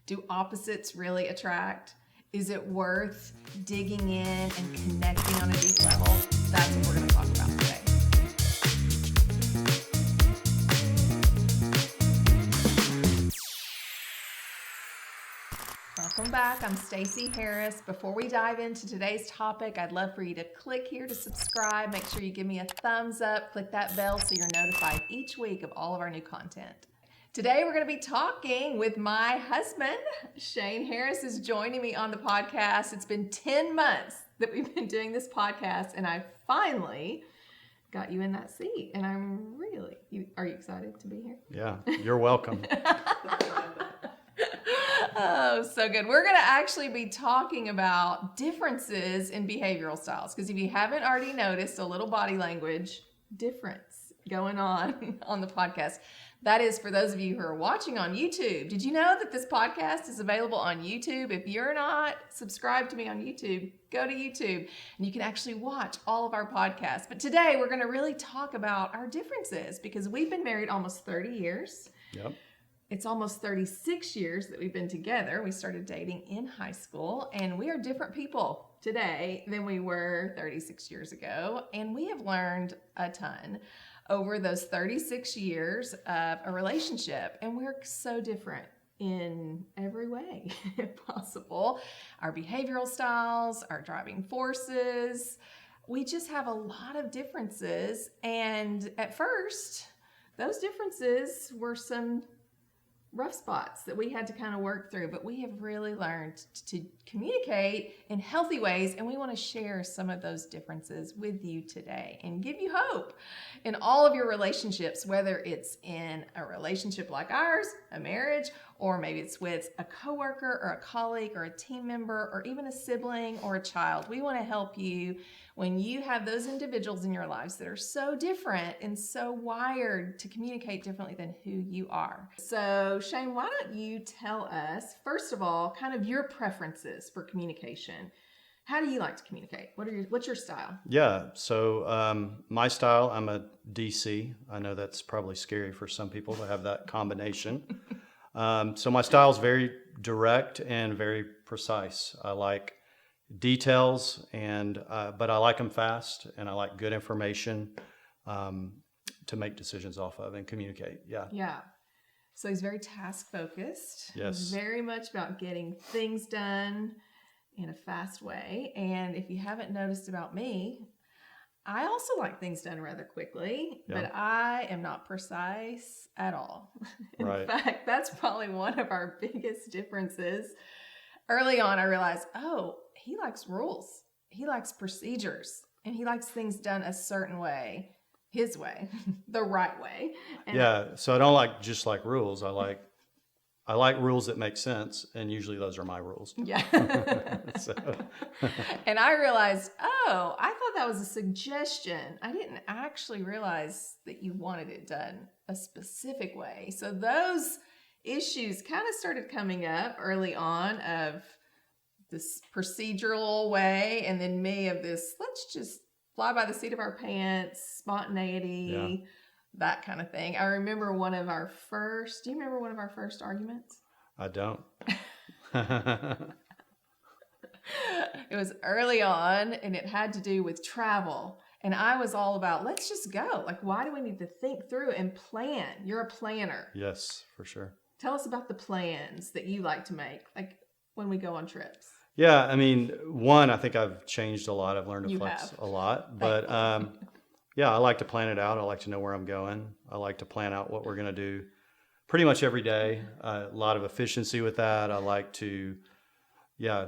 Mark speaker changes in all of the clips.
Speaker 1: Do opposites really attract? Is it worth digging in and connecting on a deep level? That's what we're going to talk about today. Welcome back. I'm Stacey Harris. Before we dive into today's topic, I'd love for you to click here to subscribe. Make sure you give me a thumbs up. Click that bell so you're notified each week of all of our new content. Today, we're going to be talking with my husband. Shane Harris is joining me on the podcast. It's been 10 months that we've been doing this podcast, and I finally got you in that seat. And I'm really, are you excited to be here?
Speaker 2: Yeah, you're welcome.
Speaker 1: Oh, so good. We're going to actually be talking about differences in behavioral styles, because if you haven't already noticed, a little body language difference going on the podcast. That is for those of you who are watching on YouTube. Did you know that this podcast is available on YouTube? If you're not subscribed to me on YouTube, go to YouTube and you can actually watch all of our podcasts. But today we're going to really talk about our differences, because we've been married almost 30 years.
Speaker 2: Yep.
Speaker 1: It's almost 36 years that we've been together. We started dating in high school, and we are different people today than we were 36 years ago. And we have learned a ton over those 36 years of a relationship. And we're so different in every way possible. Our behavioral styles, our driving forces, we just have a lot of differences. And at first, those differences were some rough spots that we had to kind of work through, but we have really learned to communicate in healthy ways, and we want to share some of those differences with you today and give you hope in all of your relationships, whether it's in a relationship like ours, a marriage, or maybe it's with a coworker or a colleague or a team member or even a sibling or a child. We want to help you when you have those individuals in your lives that are so different and so wired to communicate differently than who you are. So Shane, why don't you tell us, first of all, kind of your preferences for communication? How do you like to communicate? What's your style?
Speaker 2: Yeah, so my style, I'm a DC. I know that's probably scary for some people to have that combination. So my style is very direct and very precise. I like details, but I like them fast, and I like good information to make decisions off of and communicate. Yeah.
Speaker 1: Yeah. So he's very task focused.
Speaker 2: Yes.
Speaker 1: He's very much about getting things done in a fast way. And if you haven't noticed about me, I also like things done rather quickly, but I am not precise at all. In fact, that's probably one of our biggest differences. Early on, I realized, he likes rules. He likes procedures, and he likes things done a certain way, his way, the right way. And
Speaker 2: so I don't like just like rules. I like rules that make sense, and usually those are my rules.
Speaker 1: Yeah. And I realized, I thought that was a suggestion. I didn't actually realize that you wanted it done a specific way. So those issues kind of started coming up early on, of this procedural way, and then me of this, let's just fly by the seat of our pants, spontaneity, that kind of thing. I remember do you remember one of our first arguments?
Speaker 2: I don't.
Speaker 1: It was early on, and it had to do with travel. And I was all about, let's just go. Like, why do we need to think through and plan? You're a planner.
Speaker 2: Yes, for sure.
Speaker 1: Tell us about the plans that you like to make, like when we go on trips.
Speaker 2: Yeah, I mean, I think I've changed a lot. I've learned to flex a lot. But I like to plan it out. I like to know where I'm going. I like to plan out what we're going to do pretty much every day. A lot of efficiency with that. I like to,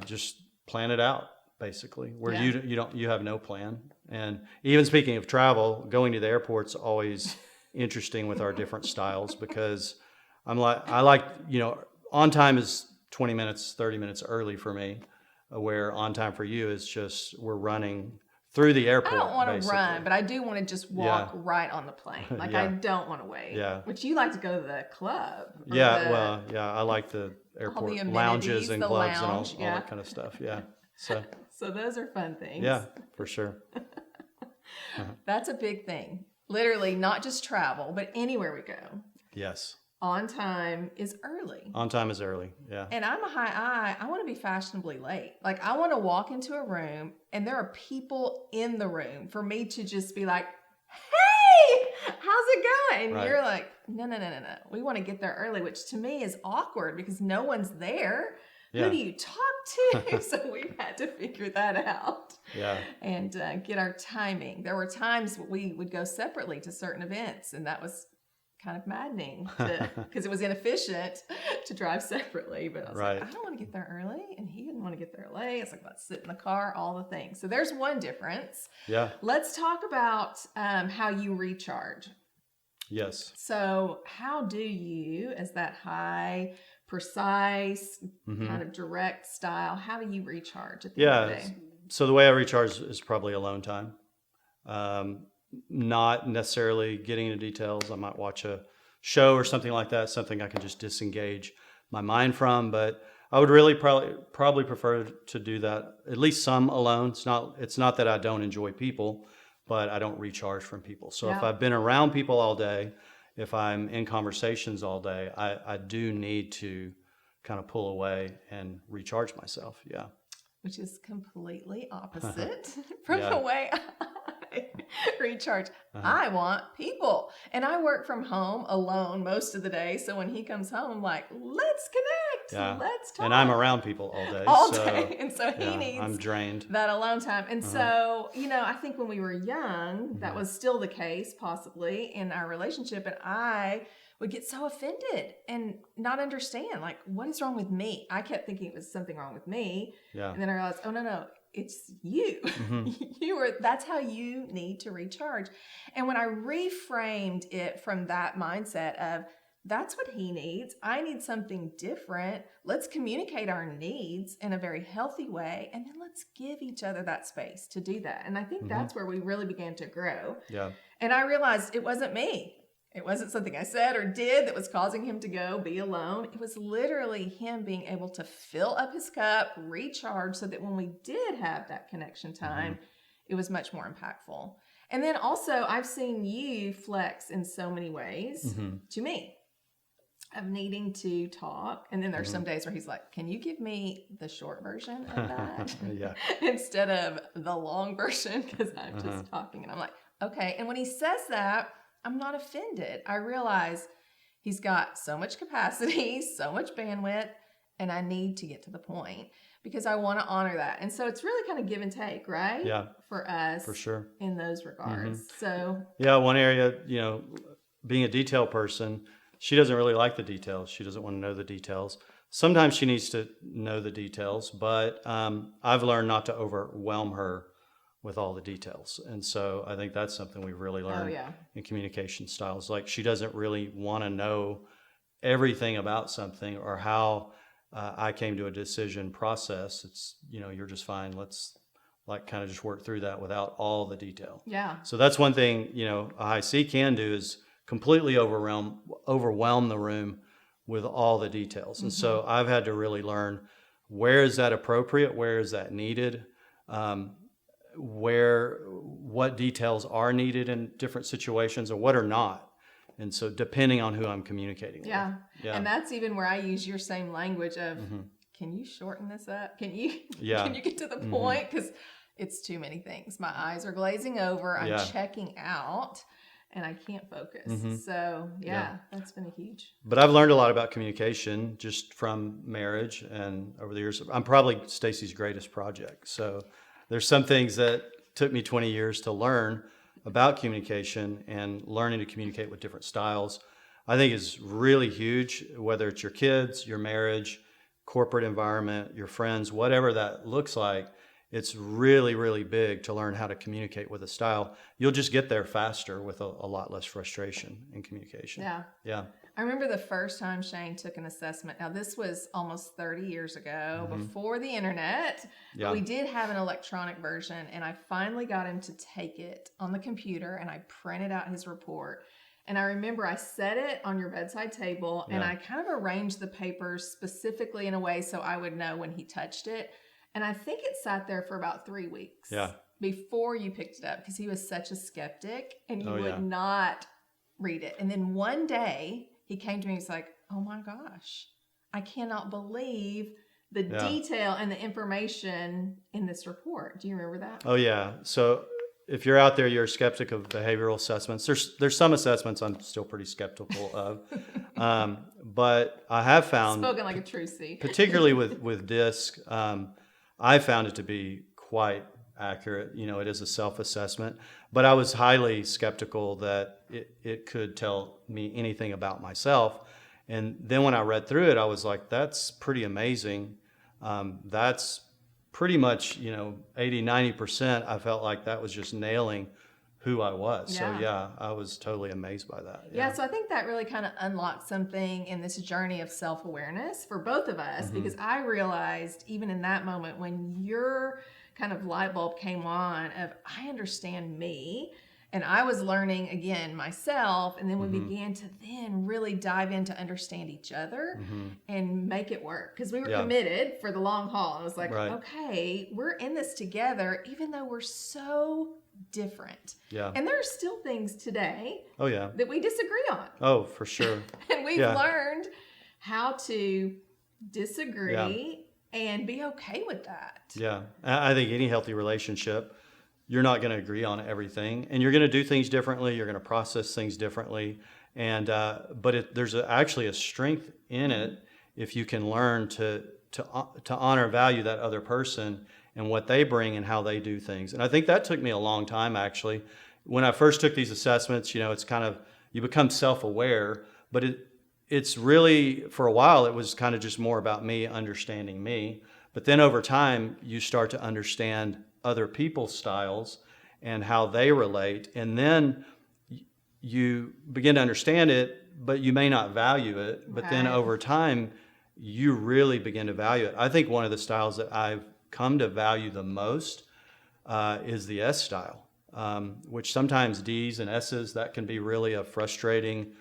Speaker 2: just plan it out, basically, where you have no plan. And even speaking of travel, going to the airport's always interesting with our different styles, because I like, on time is 20 minutes, 30 minutes early for me, where on time for you is just we're running through the airport.
Speaker 1: I don't want to run, but I do want to just walk right on the plane. Like I don't want to wait.
Speaker 2: Yeah.
Speaker 1: Which you like to go to the club.
Speaker 2: I like the airport lounges and clubs and all that kind of stuff. Yeah. So
Speaker 1: those are fun things.
Speaker 2: Yeah, for sure.
Speaker 1: That's a big thing. Literally, not just travel, but anywhere we go.
Speaker 2: Yes.
Speaker 1: on time is early.
Speaker 2: On time is early. Yeah.
Speaker 1: And I'm a high I. I want to be fashionably late. Like, I want to walk into a room and there are people in the room for me to just be like, hey, how's it going?
Speaker 2: Right.
Speaker 1: You're like, no. We want to get there early, which to me is awkward because no one's there.
Speaker 2: Yeah.
Speaker 1: Who do you talk to? So we've had to figure that out.
Speaker 2: Yeah.
Speaker 1: And get our timing. There were times we would go separately to certain events, and that was kind of maddening because it was inefficient to drive separately. But I was
Speaker 2: Right.
Speaker 1: like, I don't want to get there early, and he didn't want to get there late. It's like, let's sit in the car, all the things. So there's one difference.
Speaker 2: Yeah.
Speaker 1: Let's talk about how you recharge.
Speaker 2: Yes.
Speaker 1: So how do you, as that high, precise, kind of direct style, how do you recharge at the end of the day?
Speaker 2: So the way I recharge is probably alone time. Not necessarily getting into details. I might watch a show or something like that, something I can just disengage my mind from. But I would really probably prefer to do that at least some alone. It's not that I don't enjoy people, but I don't recharge from people. So if I've been around people all day, if I'm in conversations all day, I do need to kind of pull away and recharge myself. Yeah.
Speaker 1: Which is completely opposite from the way I recharge. I want people. And I work from home alone most of the day. So when he comes home, I'm like, let's connect.
Speaker 2: Yeah.
Speaker 1: Let's talk.
Speaker 2: And I'm around people all day.
Speaker 1: All day. And so he needs
Speaker 2: I'm drained.
Speaker 1: that alone time. And so, I think when we were young, that was still the case, possibly, in our relationship. And I would get so offended and not understand, like, what is wrong with me? I kept thinking it was something wrong with me.
Speaker 2: Yeah.
Speaker 1: And then I realized, oh, no, it's you. That's how you need to recharge. And when I reframed it from that mindset of, that's what he needs, I need something different, let's communicate our needs in a very healthy way, and then let's give each other that space to do that. And I think that's where we really began to grow.
Speaker 2: Yeah.
Speaker 1: And I realized it wasn't me. It wasn't something I said or did that was causing him to go be alone. It was literally him being able to fill up his cup, recharge, so that when we did have that connection time, it was much more impactful. And then also, I've seen you flex in so many ways to me of needing to talk. And then there's some days where he's like, can you give me the short version of that?
Speaker 2: Yeah.
Speaker 1: Instead of the long version, because I'm just talking. And I'm like, okay. And when he says that, I'm not offended. I realize he's got so much capacity, so much bandwidth, and I need to get to the point because I want to honor that. And so it's really kind of give and take, right?
Speaker 2: Yeah.
Speaker 1: For us.
Speaker 2: For sure.
Speaker 1: In those regards. So.
Speaker 2: Yeah. One area, being a detail person, she doesn't really like the details. She doesn't want to know the details. Sometimes she needs to know the details, but I've learned not to overwhelm her with all the details. And so I think that's something we've really learned in communication styles. Like, she doesn't really want to know everything about something or how I came to a decision process. It's, you're just fine. Let's kind of just work through that without all the detail.
Speaker 1: Yeah.
Speaker 2: So that's one thing, a high C can do is completely overwhelm the room with all the details. And so I've had to really learn, where is that appropriate? Where is that needed? What details are needed in different situations or what are not. And so depending on who I'm communicating with.
Speaker 1: Yeah. And that's even where I use your same language of, can you shorten this up? Can you get to the point? Because it's too many things. My eyes are glazing over. I'm checking out and I can't focus. So that's been a huge.
Speaker 2: But I've learned a lot about communication just from marriage and over the years. I'm probably Stacy's greatest project. So there's some things that took me 20 years to learn about communication, and learning to communicate with different styles, I think, is really huge, whether it's your kids, your marriage, corporate environment, your friends, whatever that looks like. It's really, really big to learn how to communicate with a style. You'll just get there faster with a lot less frustration in communication.
Speaker 1: Yeah.
Speaker 2: Yeah.
Speaker 1: I remember the first time Shane took an assessment. Now, this was almost 30 years ago, before the internet.
Speaker 2: Yeah.
Speaker 1: We did have an electronic version, and I finally got him to take it on the computer, and I printed out his report. And I remember I set it on your bedside table, and I kind of arranged the papers specifically in a way so I would know when he touched it. And I think it sat there for about 3 weeks before you picked it up, because he was such a skeptic, and you would not read it. And then one day he came to me, he's like, oh my gosh, I cannot believe the
Speaker 2: Yeah.
Speaker 1: detail and the information in this report. Do you remember that?
Speaker 2: Oh yeah. So if you're out there, you're a skeptic of behavioral assessments. There's some assessments I'm still pretty skeptical of, but I have found,
Speaker 1: Spoken like a true C.
Speaker 2: particularly with DISC, I found it to be quite accurate. You know, it is a self-assessment, but I was highly skeptical that it could tell me anything about myself. And then when I read through it, I was like, that's pretty amazing. That's pretty much, 80, 90%. I felt like that was just nailing who I was.
Speaker 1: Yeah.
Speaker 2: So yeah, I was totally amazed by that.
Speaker 1: Yeah, so I think that really kind of unlocked something in this journey of self-awareness for both of us, because I realized even in that moment when your kind of light bulb came on of, I understand me, and I was learning again myself, and then we began to then really dive in to understand each other and make it work, because we were committed for the long haul. I was like,
Speaker 2: Right.
Speaker 1: okay, we're in this together, even though we're so different.
Speaker 2: Yeah.
Speaker 1: And there are still things today
Speaker 2: Oh yeah.
Speaker 1: that we disagree on.
Speaker 2: Oh, for sure.
Speaker 1: And we've
Speaker 2: Yeah.
Speaker 1: learned how to disagree and be okay with that.
Speaker 2: Yeah. I think any healthy relationship, you're not going to agree on everything, and you're going to do things differently. You're going to process things differently. And, but there's actually a strength in it if you can learn to honor and value that other person and what they bring and how they do things. And I think that took me a long time, actually. When I first took these assessments, it's kind of, you become self-aware, but it's really, for a while, it was kind of just more about me understanding me. But then over time, you start to understand other people's styles and how they relate. And then you begin to understand it, but you may not value it. But then
Speaker 1: Right.
Speaker 2: over time, you really begin to value it. I think one of the styles that I've come to value the most is the S style, which sometimes D's and S's, that can be really a frustrating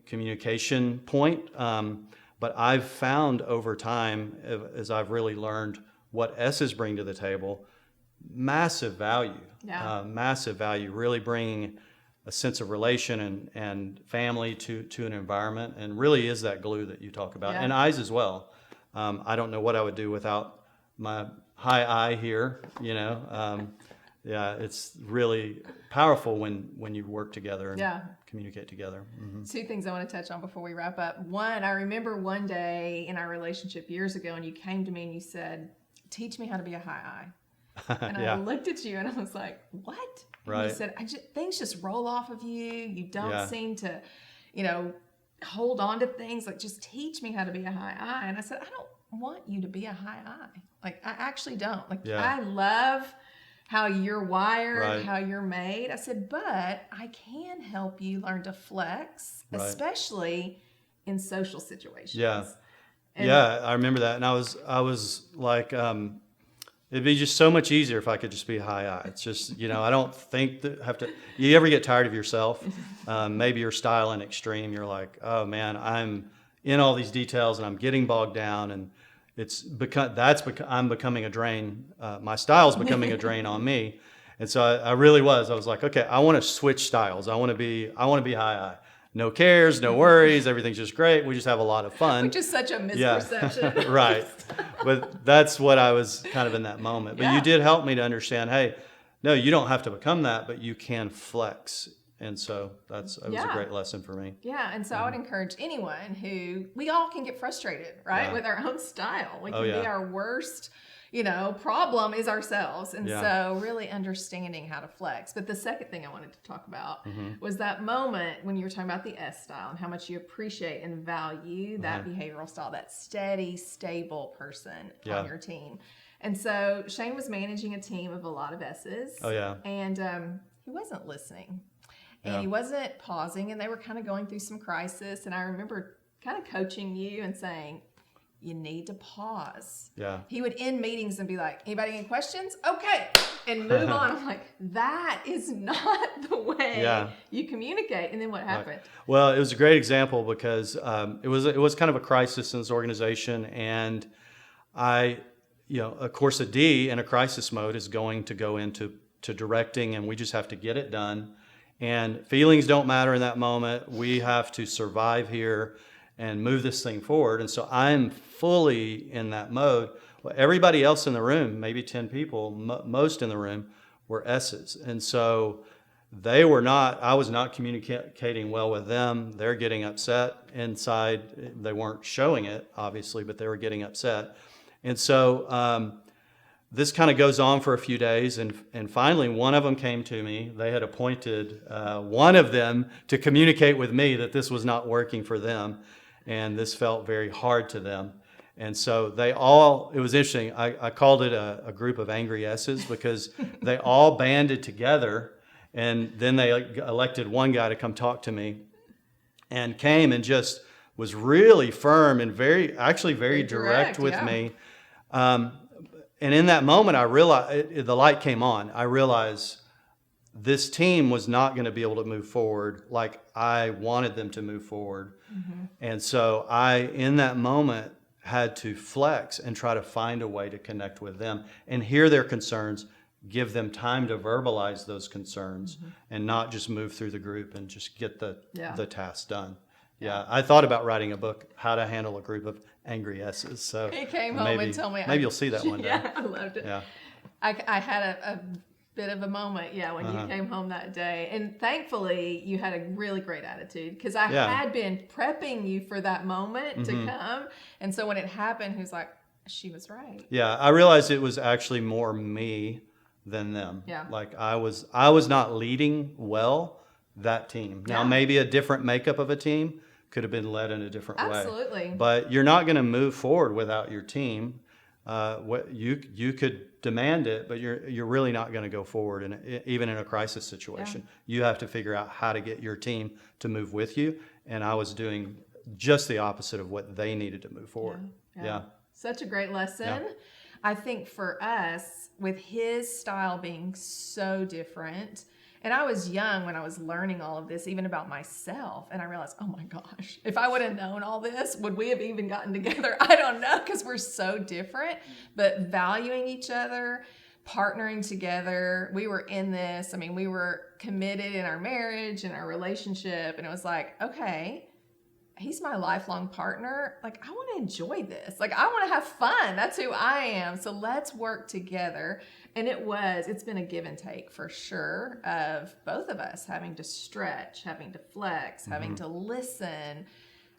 Speaker 2: communication point. But I've found over time, as I've really learned what S's bring to the table, massive value.
Speaker 1: Yeah.
Speaker 2: Massive value, really bringing a sense of relation and family to an environment, and really is that glue that you talk about.
Speaker 1: Yeah.
Speaker 2: And I's as well. I don't know what I would do without my high I here, yeah, it's really powerful when you work together and communicate together. Mm-hmm.
Speaker 1: Two things I want to touch on before we wrap up. One, I remember one day in our relationship years ago, and you came to me and you said, teach me how to be a high I. And I looked at you and I was like, what? And
Speaker 2: Right.
Speaker 1: you said, things just roll off of you. You don't
Speaker 2: Yeah.
Speaker 1: seem to, hold on to things. Like, just teach me how to be a high I. And I said, I don't want you to be a high I. Like, I actually don't. Like, I love how you're wired,
Speaker 2: Right.
Speaker 1: how you're made. I said, but I can help you learn to flex,
Speaker 2: Right.
Speaker 1: especially in social situations.
Speaker 2: Yeah.
Speaker 1: And
Speaker 2: Yeah, I remember that. And I was like, it'd be just so much easier if I could just be high I. It's just, I don't think that you ever get tired of yourself? Maybe your style and extreme, you're like, oh man, I'm in all these details and I'm getting bogged down, and I'm becoming a drain. My style's becoming a drain on me. And so I really was like, okay, I want to switch styles. I want to be high I. No cares, no worries. Everything's just great. We just have a lot of fun.
Speaker 1: Which is such a misperception.
Speaker 2: Right. But that's what I was kind of in that moment. But you did help me to understand, hey, no, you don't have to become that, but you can flex. And so it was a great lesson for me.
Speaker 1: Yeah. And so I would encourage anyone we all can get frustrated, right?
Speaker 2: Yeah.
Speaker 1: With our own style. We can
Speaker 2: Oh, yeah.
Speaker 1: be our worst, problem is ourselves. And
Speaker 2: Yeah.
Speaker 1: so really understanding how to flex. But the second thing I wanted to talk about was that moment when you were talking about the S style and how much you appreciate and value that behavioral style, that steady, stable person on your team. And so Shane was managing a team of a lot of S's.
Speaker 2: Oh, yeah.
Speaker 1: And he wasn't listening. And
Speaker 2: Yeah.
Speaker 1: he wasn't pausing, and they were kind of going through some crisis. And I remember kind of coaching you and saying, you need to pause.
Speaker 2: Yeah.
Speaker 1: He would end meetings and be like, anybody any questions? Okay. And move on. I'm like, that is not the way you communicate. And then what happened?
Speaker 2: Right. Well, it was a great example because it was kind of a crisis in this organization. And of course, a D in a crisis mode is going to go into directing, and we just have to get it done. And feelings don't matter in that moment. We have to survive here and move this thing forward. And so I'm fully in that mode. Well, everybody else in the room, maybe 10 people, most in the room, were S's. And so I was not communicating well with them. They're getting upset inside. They weren't showing it, obviously, but they were getting upset. And so this kind of goes on for a few days. And finally, one of them came to me. They had appointed one of them to communicate with me that this was not working for them. And this felt very hard to them. And so it was interesting. I called it a group of angry S's because they all banded together, and then they elected one guy to come talk to me, and came and just was really firm and very direct with me. And in that moment, I realized the light came on. I realized this team was not going to be able to move forward like I wanted them to move forward. Mm-hmm. And so in that moment, had to flex and try to find a way to connect with them and hear their concerns, give them time to verbalize those concerns, mm-hmm. and not just move through the group and just get the task done. Yeah, I thought about writing a book, How to Handle a Group of Angry S's. So
Speaker 1: he came home and told me.
Speaker 2: Maybe you'll see that one day.
Speaker 1: Yeah, I loved it.
Speaker 2: Yeah.
Speaker 1: I had a bit of a moment, when you came home that day. And thankfully, you had a really great attitude because I had been prepping you for that moment mm-hmm. to come. And so when it happened, he was like, she was right.
Speaker 2: Yeah, I realized it was actually more me than them.
Speaker 1: Yeah.
Speaker 2: Like I was not leading well that team. Now, maybe a different makeup of a team could have been led in a different way.
Speaker 1: Absolutely.
Speaker 2: But you're not going to move forward without your team. You could demand it, but you're really not going to go forward, even in a crisis situation. Yeah. You have to figure out how to get your team to move with you, and I was doing just the opposite of what they needed to move forward. Yeah.
Speaker 1: Such a great lesson. Yeah. I think for us, with his style being so different, and I was young when I was learning all of this, even about myself. And I realized, oh my gosh, if I would have known all this, would we have even gotten together? I don't know, because we're so different. But valuing each other, partnering together, we were in this. I mean, we were committed in our marriage and our relationship. And it was like, okay, he's my lifelong partner. Like, I want to enjoy this. Like, I want to have fun. That's who I am. So let's work together. And it's been a give and take for sure of both of us having to stretch, having to flex, mm-hmm. having to listen,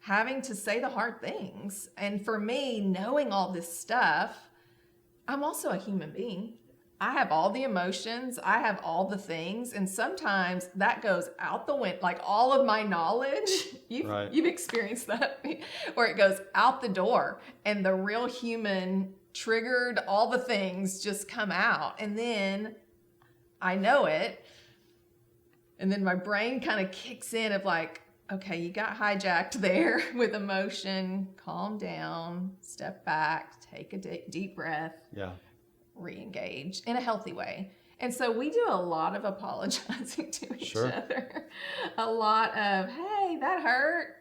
Speaker 1: having to say the hard things. And for me, knowing all this stuff, I'm also a human being. I have all the emotions. I have all the things. And sometimes that goes out the window, like all of my knowledge. You've experienced that, where it goes out the door and the real human triggered, all the things just come out. And then I know it. And then my brain kind of kicks in of like, okay, you got hijacked there with emotion. Calm down, step back, take a deep breath.
Speaker 2: Yeah.
Speaker 1: Re-engage in a healthy way. And so we do a lot of apologizing to each other. A lot of, hey, that hurt.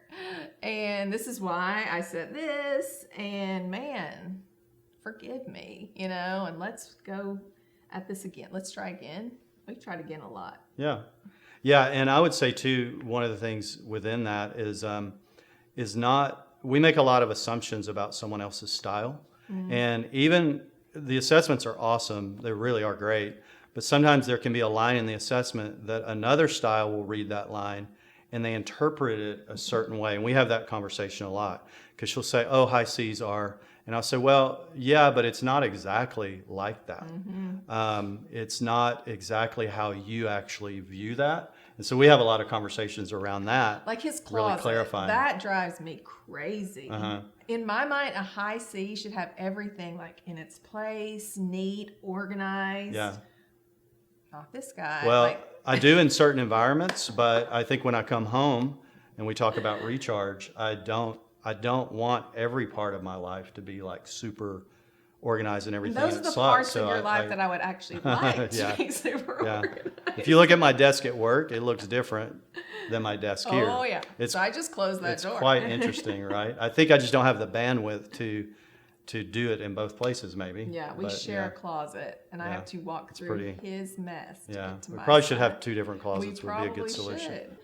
Speaker 1: And this is why I said this. And man, forgive me, and let's go at this again. Let's try again. We've tried again a lot.
Speaker 2: Yeah. Yeah. And I would say too, one of the things within that is we make a lot of assumptions about someone else's style. Mm-hmm. And even the assessments are awesome. They really are great. But sometimes there can be a line in the assessment that another style will read that line and they interpret it a certain way. And we have that conversation a lot because she'll say, oh, high C's are. And I'll say, well, yeah, but it's not exactly like that. Mm-hmm. It's not exactly how you actually view that. And so we have a lot of conversations around that.
Speaker 1: Like his closet, really clarifying. That drives me crazy. Uh-huh. In my mind, a high C should have everything like in its place, neat, organized.
Speaker 2: Yeah.
Speaker 1: Not this guy.
Speaker 2: Well, I do in certain environments, but I think when I come home and we talk about recharge, I don't want every part of my life to be like super organized and everything.
Speaker 1: Those are the parts of your life that I would actually like to be super organized.
Speaker 2: If you look at my desk at work, it looks different than my desk here.
Speaker 1: Oh yeah. So I just closed that door.
Speaker 2: It's quite interesting, right? I think I just don't have the bandwidth to do it in both places, maybe.
Speaker 1: Yeah, we share a closet, and I have to walk through his mess.
Speaker 2: Yeah, we probably should have 2 different closets. Would be a good solution.
Speaker 1: Should.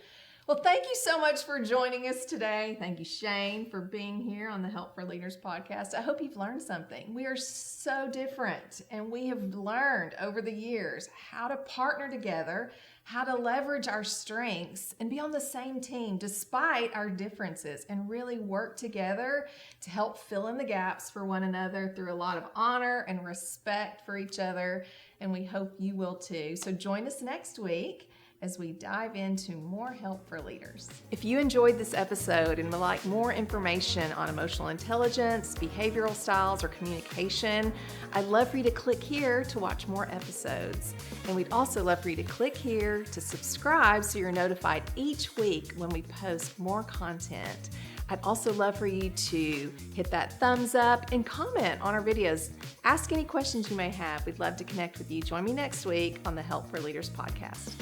Speaker 1: Well, thank you so much for joining us today. Thank you, Shane, for being here on the Help for Leaders podcast. I hope you've learned something. We are so different, and we have learned over the years how to partner together, how to leverage our strengths and be on the same team despite our differences, and really work together to help fill in the gaps for one another through a lot of honor and respect for each other. And we hope you will too. So join us next week as we dive into more Help for Leaders. If you enjoyed this episode and would like more information on emotional intelligence, behavioral styles, or communication, I'd love for you to click here to watch more episodes. And we'd also love for you to click here to subscribe so you're notified each week when we post more content. I'd also love for you to hit that thumbs up and comment on our videos. Ask any questions you may have. We'd love to connect with you. Join me next week on the Help for Leaders podcast.